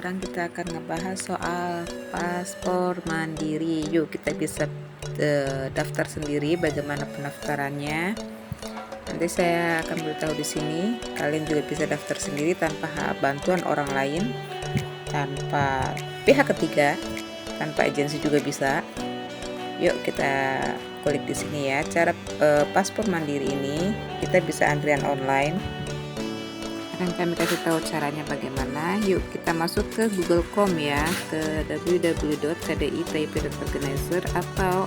sekarang kita akan ngebahas soal paspor mandiri. Yuk kita bisa daftar sendiri bagaimana pendaftarannya. Nanti saya akan beritahu di sini. Kalian juga bisa daftar sendiri tanpa bantuan orang lain, tanpa pihak ketiga, tanpa agensi juga bisa. Yuk kita klik di sini ya. Cara paspor mandiri ini kita bisa antrian online. Akan kami kasih tahu caranya bagaimana. Yuk kita masuk ke Google Chrome ya, ke www.kdi-taipei.organizer atau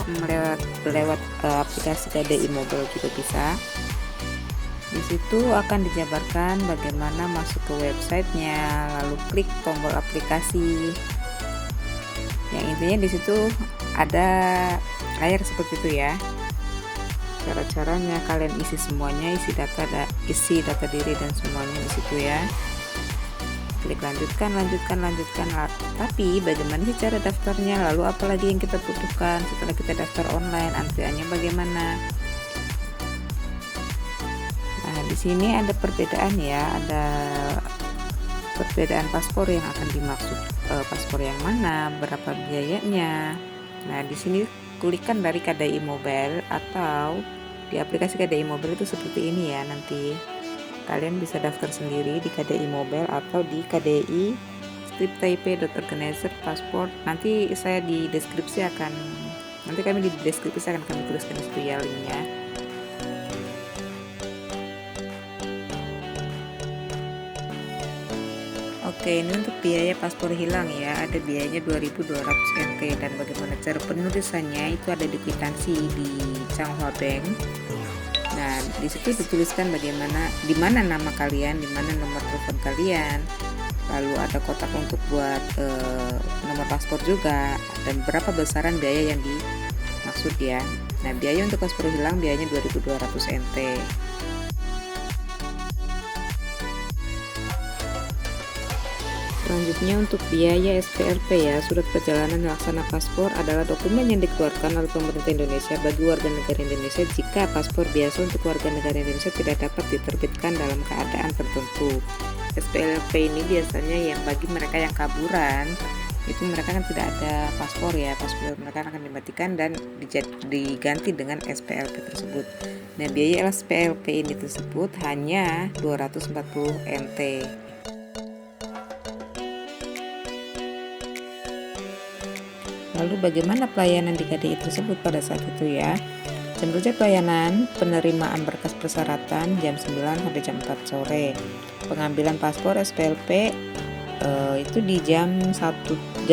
lewat aplikasi KDI Mobile juga bisa. Di situ akan dijabarkan bagaimana masuk ke websitenya, lalu klik tombol aplikasi. Yang intinya di situ ada layar seperti itu ya. Cara-caranya kalian isi semuanya, isi data diri dan semuanya di situ ya. Klik lanjutkan. Tapi bagaimana sih cara daftarnya? Lalu apalagi yang kita butuhkan setelah kita daftar online? Antriannya bagaimana? Nah, di sini ada perbedaan ya, ada perbedaan paspor yang akan dimaksud, paspor yang mana, berapa biayanya. Nah, di sini klikkan dari KDI Mobile atau di aplikasi KDI Mobile itu seperti ini ya. Nanti kalian bisa daftar sendiri di KDI Mobile atau di kdi-taipei.organizer paspor. Nanti saya di deskripsi akan kami tuliskan di situ ya linknya. Oke, ini untuk biaya paspor hilang ya, ada biayanya 2.200 NT. Dan bagaimana cara penulisannya itu ada di kwitansi di Changhua Bank. Nah, di situ dituliskan bagaimana, di mana nama kalian, di mana nomor telepon kalian, lalu ada kotak untuk buat nomor paspor juga, dan berapa besaran biaya yang dimaksud ya. Nah, biaya untuk paspor hilang biayanya 2.200 NT. Selanjutnya untuk biaya SPLP ya, surat perjalanan laksana paspor adalah dokumen yang dikeluarkan oleh pemerintah Indonesia bagi warga negara Indonesia jika paspor biasa untuk warga negara Indonesia tidak dapat diterbitkan dalam keadaan tertentu. SPLP ini biasanya yang bagi mereka yang kaburan, itu mereka kan tidak ada paspor ya, paspor mereka akan dimatikan dan diganti dengan SPLP tersebut. Nah, biaya SPLP ini tersebut hanya 240 NT. Lalu bagaimana pelayanan di KDI tersebut pada saat itu ya? Jam kerja pelayanan, penerimaan berkas persyaratan jam 9 sampai jam 4 sore. Pengambilan paspor SPLP itu di jam 1.30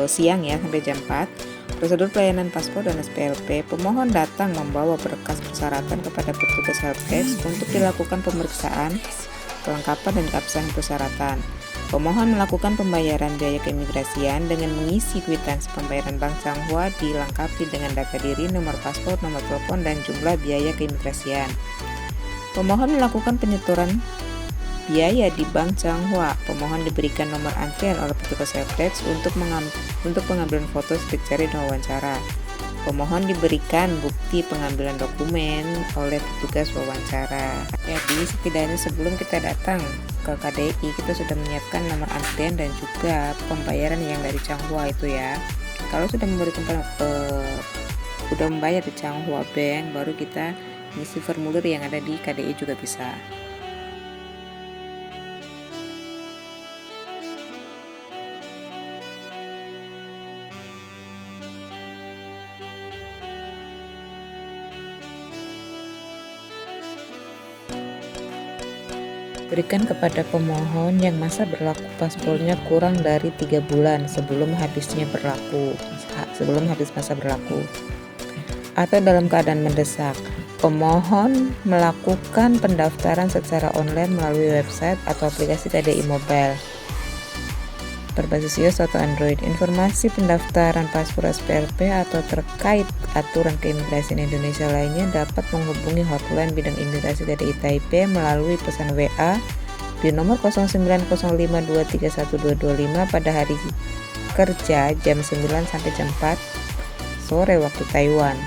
siang ya sampai jam 4. Prosedur pelayanan paspor dan SPLP, pemohon datang membawa berkas persyaratan kepada petugas helpdesk untuk dilakukan pemeriksaan, kelengkapan dan keabsahan persyaratan. Pemohon melakukan pembayaran biaya keimigrasian dengan mengisi kwitansi pembayaran Bank Changhua dilengkapi dengan data diri, nomor paspor, nomor telepon, dan jumlah biaya keimigrasian. Pemohon melakukan penyetoran biaya di Bank Changhua. Pemohon diberikan nomor antrian oleh petugas helpdesk untuk pengambilan foto, sidik jari, dan wawancara. Pemohon diberikan bukti pengambilan dokumen oleh petugas wawancara. Jadi setidaknya sebelum kita datang ke KDI kita sudah menyiapkan nomor antrian dan juga pembayaran yang dari Changhua itu ya. Kalau sudah membayar di Changhua Bank, baru kita ngisi formulir yang ada di KDI juga bisa. Berikan kepada pemohon yang masa berlaku paspornya kurang dari 3 bulan sebelum habis masa berlaku, atau dalam keadaan mendesak. Pemohon melakukan pendaftaran secara online melalui website atau aplikasi KDI Mobile berbasis iOS atau Android. Informasi pendaftaran paspor SPLP atau terkait aturan keimigrasian Indonesia lainnya dapat menghubungi hotline bidang imigrasi KDI Taipei melalui pesan WA di nomor 0905231225 pada hari kerja jam 9 sampai jam 4 sore waktu Taiwan.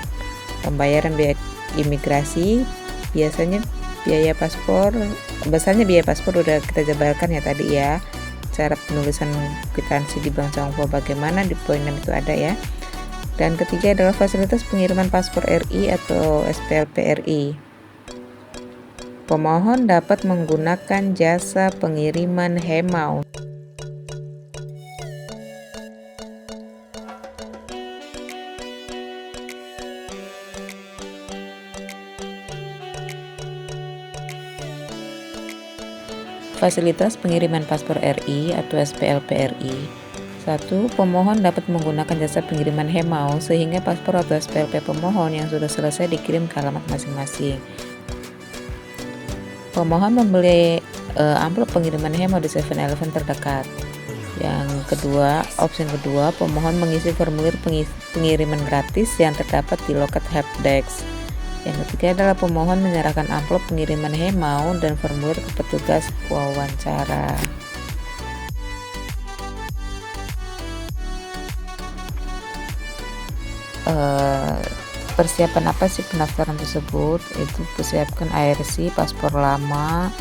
Pembayaran biaya imigrasi besarnya biaya paspor udah kita jabarkan ya tadi ya. cara penulisan kwitansi di Bank Tiongkok bagaimana, di poin 6 itu ada ya. Dan ketiga adalah fasilitas pengiriman paspor RI atau SPLP RI. Pemohon dapat menggunakan jasa pengiriman Hemau. Fasilitas pengiriman paspor RI atau SPLP RI. 1. Pemohon dapat menggunakan jasa pengiriman Hemau sehingga paspor atau SPLP pemohon yang sudah selesai dikirim ke alamat masing-masing. Pemohon membeli amplop pengiriman Hemau di 7-Eleven terdekat. Yang kedua, opsi kedua, pemohon mengisi formulir pengiriman gratis yang terdapat di loket helpdesk. Yang ketiga adalah pemohon menyerahkan amplop pengiriman Hemau dan formulir ke petugas wawancara. Persiapan apa sih pendaftaran tersebut? Itu persiapkan ARC, paspor lama,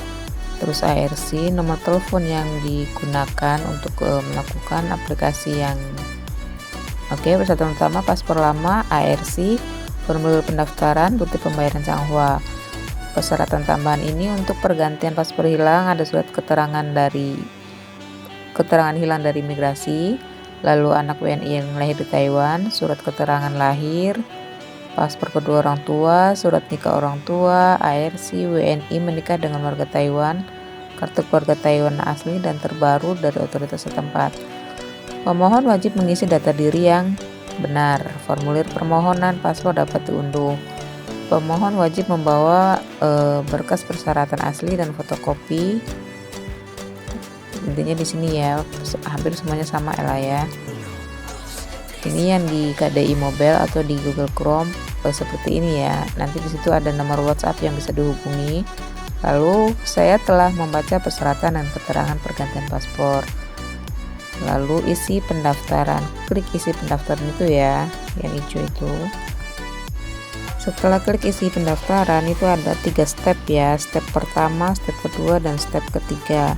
terus ARC, nomor telepon yang digunakan untuk melakukan aplikasi yang persyaratan utama paspor lama, ARC, formulir pendaftaran, bukti pembayaran Tiongkok. Persyaratan tambahan ini untuk pergantian paspor hilang ada surat keterangan hilang dari imigrasi, lalu anak WNI yang lahir di Taiwan, surat keterangan lahir, paspor kedua orang tua, surat nikah orang tua, ARC, WNI menikah dengan warga Taiwan, kartu keluarga Taiwan asli dan terbaru dari otoritas setempat. Pemohon wajib mengisi data diri yang benar. Formulir permohonan paspor dapat diunduh. Pemohon wajib membawa berkas persyaratan asli dan fotokopi. Intinya di sini ya, hampir semuanya sama ya. Ini yang di KDI Mobile atau di Google Chrome seperti ini ya. Nanti di situ ada nomor WhatsApp yang bisa dihubungi. Lalu saya telah membaca persyaratan dan keterangan pergantian paspor. Lalu isi pendaftaran, klik isi pendaftaran itu ya, yang hijau itu. Setelah klik isi pendaftaran itu ada 3 step ya, step pertama, step kedua, dan step ketiga.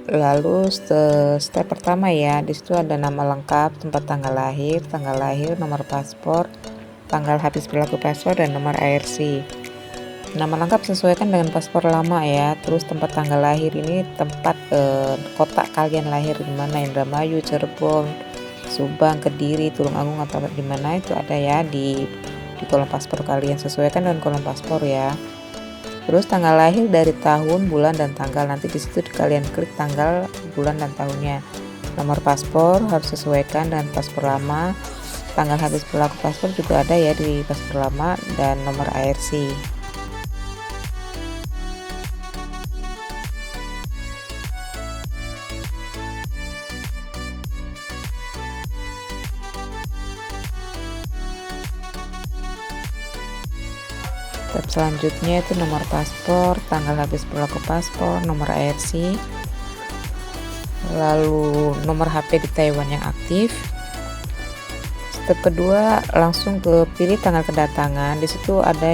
Lalu step pertama ya, di situ ada nama lengkap, tempat tanggal lahir, nomor paspor, tanggal habis berlaku paspor, dan nomor ARC. Nama lengkap sesuaikan dengan paspor lama ya. Terus tempat tanggal lahir ini tempat kota kalian lahir di mana, Indramayu, Cirebon, Subang, Kediri, Tulungagung atau di mana itu ada ya di kolom paspor kalian, sesuaikan dengan kolom paspor ya. Terus tanggal lahir dari tahun, bulan, dan tanggal, nanti di situ kalian klik tanggal, bulan, dan tahunnya. Nomor paspor harus sesuaikan dengan paspor lama. Tanggal habis berlaku paspor juga ada ya di paspor lama, dan nomor ARC. Step selanjutnya itu nomor paspor, tanggal habis berlaku paspor, nomor ARC, lalu nomor HP di Taiwan yang aktif. Step kedua langsung ke pilih tanggal kedatangan. Di situ ada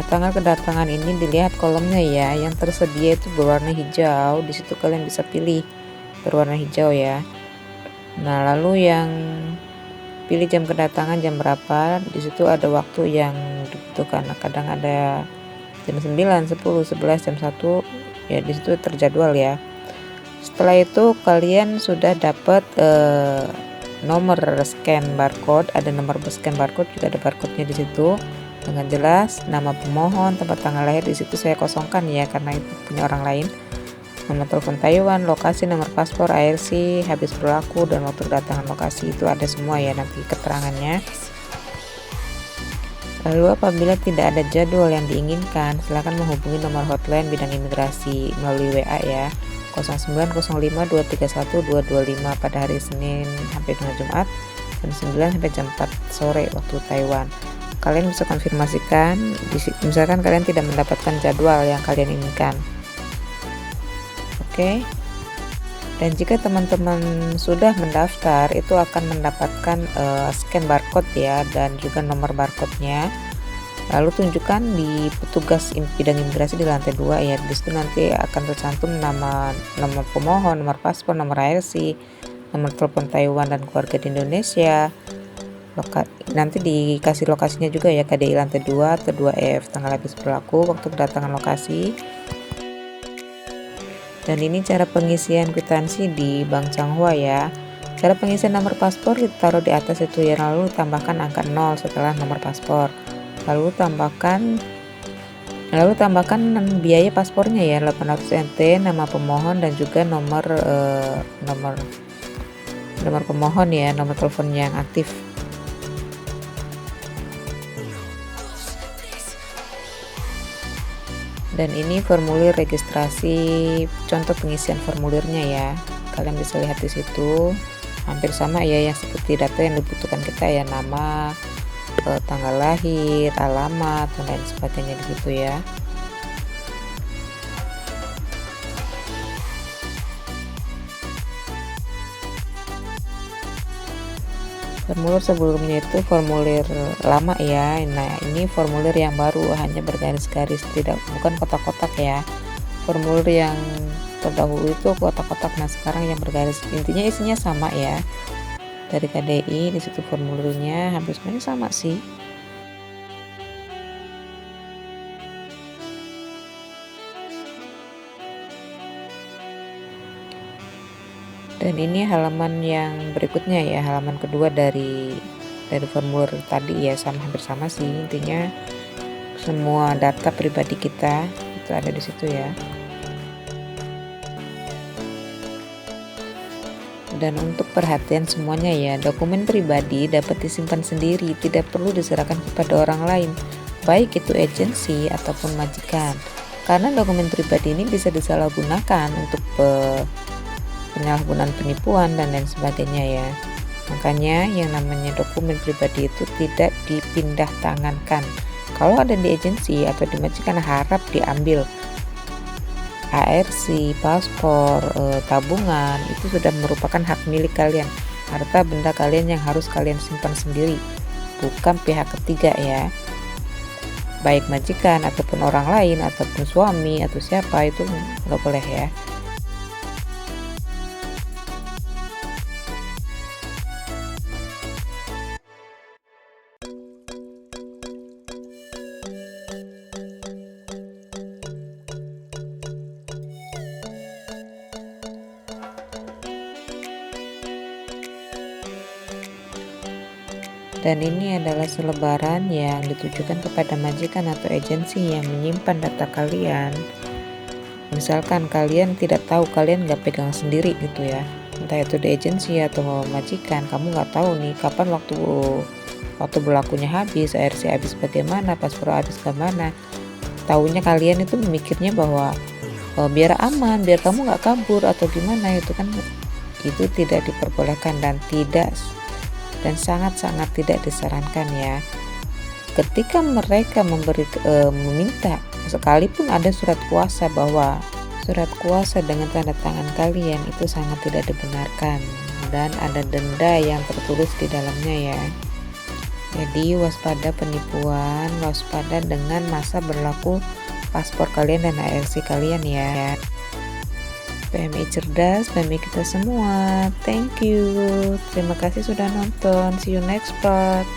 tanggal kedatangan ini dilihat kolomnya ya, yang tersedia itu berwarna hijau. Di situ kalian bisa pilih berwarna hijau ya. Nah, lalu yang pilih jam kedatangan jam berapa, di situ ada waktu yang dibutuhkan. Kadang ada jam 9, 10, 11, jam 1 ya, di situ terjadwal ya. Setelah itu kalian sudah dapat nomor scan barcode, ada nomor scan barcode, juga ada barcode-nya di situ dengan jelas. Nama pemohon, tempat tanggal lahir di situ saya kosongkan ya karena itu punya orang lain. Nomor telepon Taiwan, lokasi, nomor paspor, ARC, habis berlaku, dan waktu kedatangan lokasi itu ada semua ya nanti keterangannya. Lalu apabila tidak ada jadwal yang diinginkan, silakan menghubungi nomor hotline bidang imigrasi melalui WA ya, 0905231225 pada hari Senin sampai dengan Jumat jam 9 sampai jam 4 sore waktu Taiwan. kalian bisa konfirmasikan misalkan kalian tidak mendapatkan jadwal yang kalian inginkan. Oke. Dan jika teman-teman sudah mendaftar, itu akan mendapatkan scan barcode ya, dan juga nomor barcode-nya. Lalu tunjukkan di petugas bidang imigrasi di lantai 2 ya. Di situ nanti akan tercantum nomor pemohon, nomor paspor, nomor ARC, nomor telepon Taiwan dan keluarga di Indonesia. Nanti dikasih lokasinya juga ya, KDI lantai 2 atau 2F, tanggal habis berlaku, waktu kedatangan lokasi. Dan ini cara pengisian kwitansi di Bank Changhua ya. Cara pengisian nomor paspor ditaruh di atas itu ya, lalu tambahkan angka 0 setelah nomor paspor. Lalu tambahkan biaya paspornya ya, 800 NT, nama pemohon dan juga nomor pemohon ya, nomor telepon yang aktif. Dan ini formulir registrasi, contoh pengisian formulirnya ya. Kalian bisa lihat di situ, hampir sama ya yang seperti data yang dibutuhkan kita ya, nama, tanggal lahir, alamat, dan lain sebagainya di situ ya. Formulir sebelumnya itu formulir lama ya. Nah, ini formulir yang baru, hanya bergaris-garis, bukan kotak-kotak ya. Formulir yang terdahulu itu kotak-kotak, nah sekarang yang bergaris. Intinya isinya sama ya. Dari KDI di situ formulirnya hampir semuanya sama sih. Dan ini halaman yang berikutnya ya, halaman kedua dari formulir tadi ya, hampir sama sih. Intinya semua data pribadi kita itu ada di situ ya. Dan untuk perhatian semuanya ya, dokumen pribadi dapat disimpan sendiri, tidak perlu diserahkan kepada orang lain, baik itu agensi ataupun majikan. Karena dokumen pribadi ini bisa disalahgunakan untuk penyalahgunaan penipuan dan lain sebagainya ya. Makanya yang namanya dokumen pribadi itu tidak dipindah tangankan. Kalau ada di agensi atau di majikan, harap diambil. ARC, paspor, tabungan itu sudah merupakan hak milik kalian. Harta benda kalian yang harus kalian simpan sendiri, bukan pihak ketiga ya. Baik majikan ataupun orang lain ataupun suami atau siapa, itu nggak boleh ya. Dan ini adalah selebaran yang ditujukan kepada majikan atau agensi yang menyimpan data kalian. Misalkan kalian tidak tahu, kalian nggak pegang sendiri gitu ya, entah itu di agensi atau majikan, kamu nggak tahu nih kapan waktu berlakunya habis, ARC habis bagaimana, paspor habis kemana. Tahunya kalian itu memikirnya bahwa biar aman, biar kamu nggak kabur atau gimana, itu kan itu tidak diperbolehkan dan sangat-sangat tidak disarankan ya. Ketika mereka meminta, sekalipun ada surat kuasa, bahwa surat kuasa dengan tanda tangan kalian itu sangat tidak dibenarkan dan ada denda yang tertulis di dalamnya ya. Jadi waspada penipuan, waspada dengan masa berlaku paspor kalian dan ARC kalian ya. PMI cerdas, PMI kita semua. Thank you. Terima kasih sudah nonton. See you next part.